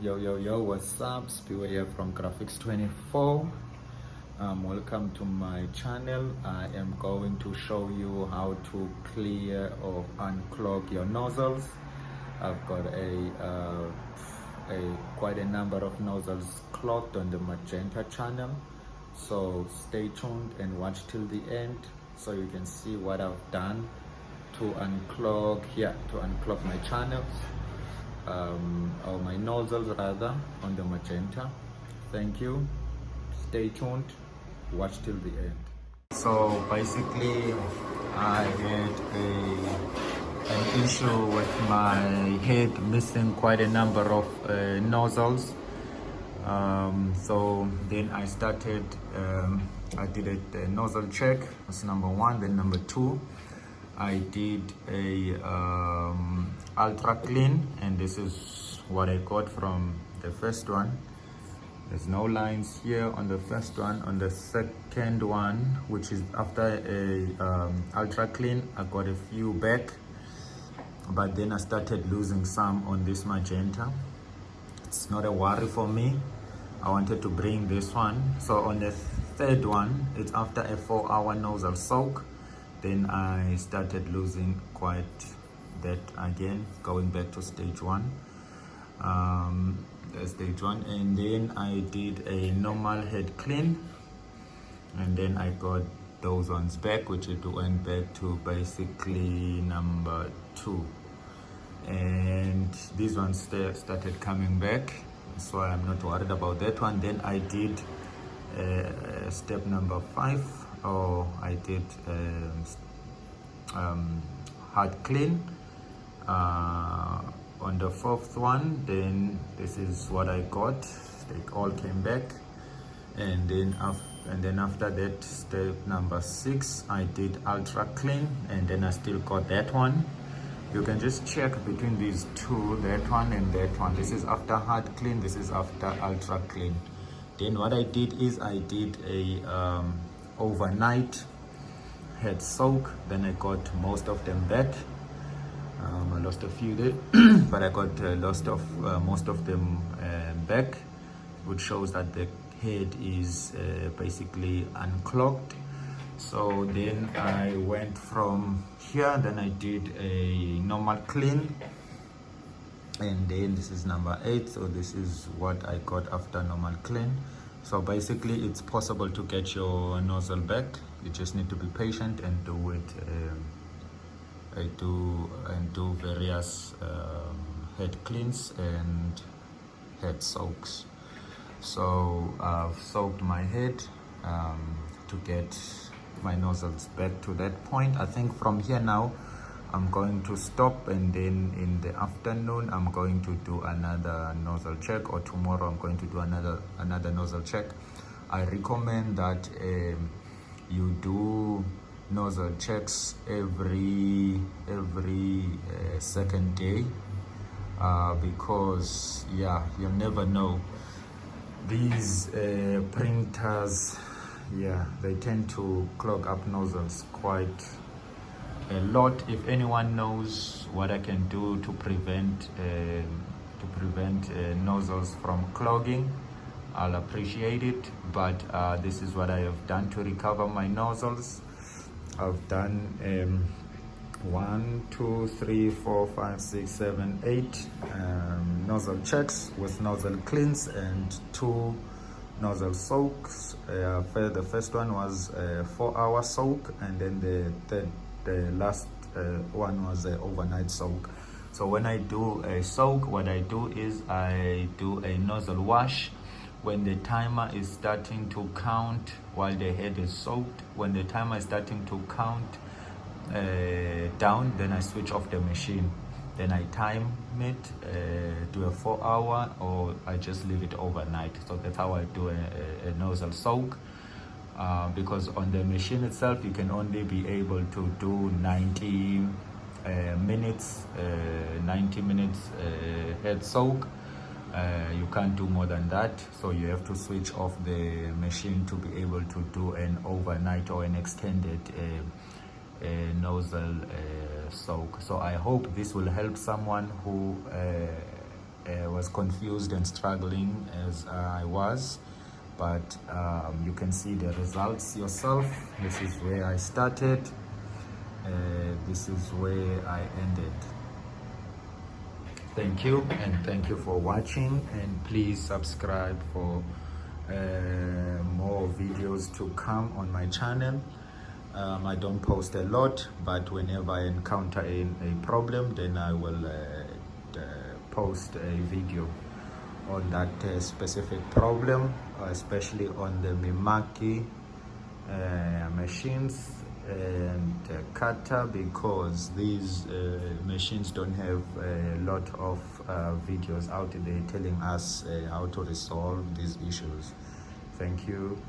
Yo, what's up? Sphiwe here from Graphics 24. Welcome to my channel. I am going to show you how to clear or unclog your nozzles. I've got quite a number of nozzles clogged on the magenta channel, so stay tuned and watch till the end so you can see what I've done to unclog my channels, or my nozzles rather, on the magenta. Thank you. Stay tuned, watch till the end. So basically I had an issue with my head missing quite a number of nozzles. So then I started, I did a nozzle check. That's number one. Then number two, I did a ultra clean, and this is what I got from the first one. There's no lines here on the first one. On the second one, which is after a ultra clean, I got a few back, but then I started losing some on this magenta. It's not a worry for me. I wanted to bring this one. So on the third one, it's after a 4-hour nozzle soak. Then I started losing quite that again, going back to stage one. And then I did a normal head clean, and then I got those ones back, which it went back to basically number two. And these ones started coming back, so I'm not worried about that one. Then I did step number 5, or I did hard clean on the fourth one. Then this is what I got. They all came back, and then after that, step number 6, I did ultra clean, and then I still got that one. You can just check between these two, that one and that one. This is after hard clean, this is after ultra clean. Then what I did is I did a overnight head soak. Then I got most of them back. I lost a few there, but I got most of them back, which shows that the head is basically unclogged. So then I went from here, then I did a normal clean, and then this is number 8. So this is what I got after normal clean. So basically it's possible to get your nozzle back. You just need to be patient and do it. Do various head cleans and head soaks. So I've soaked my head to get my nozzles back to that point. I think from here now I'm going to stop, and then in the afternoon I'm going to do another nozzle check, or tomorrow I'm going to do another nozzle check. I recommend that you do nozzle checks every second day, because you'll never know. These printers, they tend to clog up nozzles quite a lot. If anyone knows what I can do to prevent nozzles from clogging, I'll appreciate it. But this is what I have done to recover my nozzles. I've done 1, 2, 3, 4, 5, 6, 7, 8 nozzle checks with nozzle cleans and 2 nozzle soaks. The first one was a 4-hour soak, and then the last one was an overnight soak. So when I do a soak, what I do is I do a nozzle wash. When the timer is starting to count while the head is soaked, when the timer is starting to count down, then I switch off the machine. Then I time it, do a 4-hour, or I just leave it overnight. So that's how I do a nozzle soak. Because on the machine itself, you can only be able to do 90 minutes head soak. You can't do more than that, so you have to switch off the machine to be able to do an overnight or an extended nozzle soak. So I hope this will help someone who was as confused and struggling as I was, but you can see the results yourself. This is where I started, this is where I ended. Thank you, and thank you for watching, and please subscribe for more videos to come on my channel. I don't post a lot, but whenever I encounter a problem, then I will post a video on that specific problem, especially on the Mimaki machines and cutter, because these machines don't have a lot of videos out there telling us how to resolve these issues. Thank you.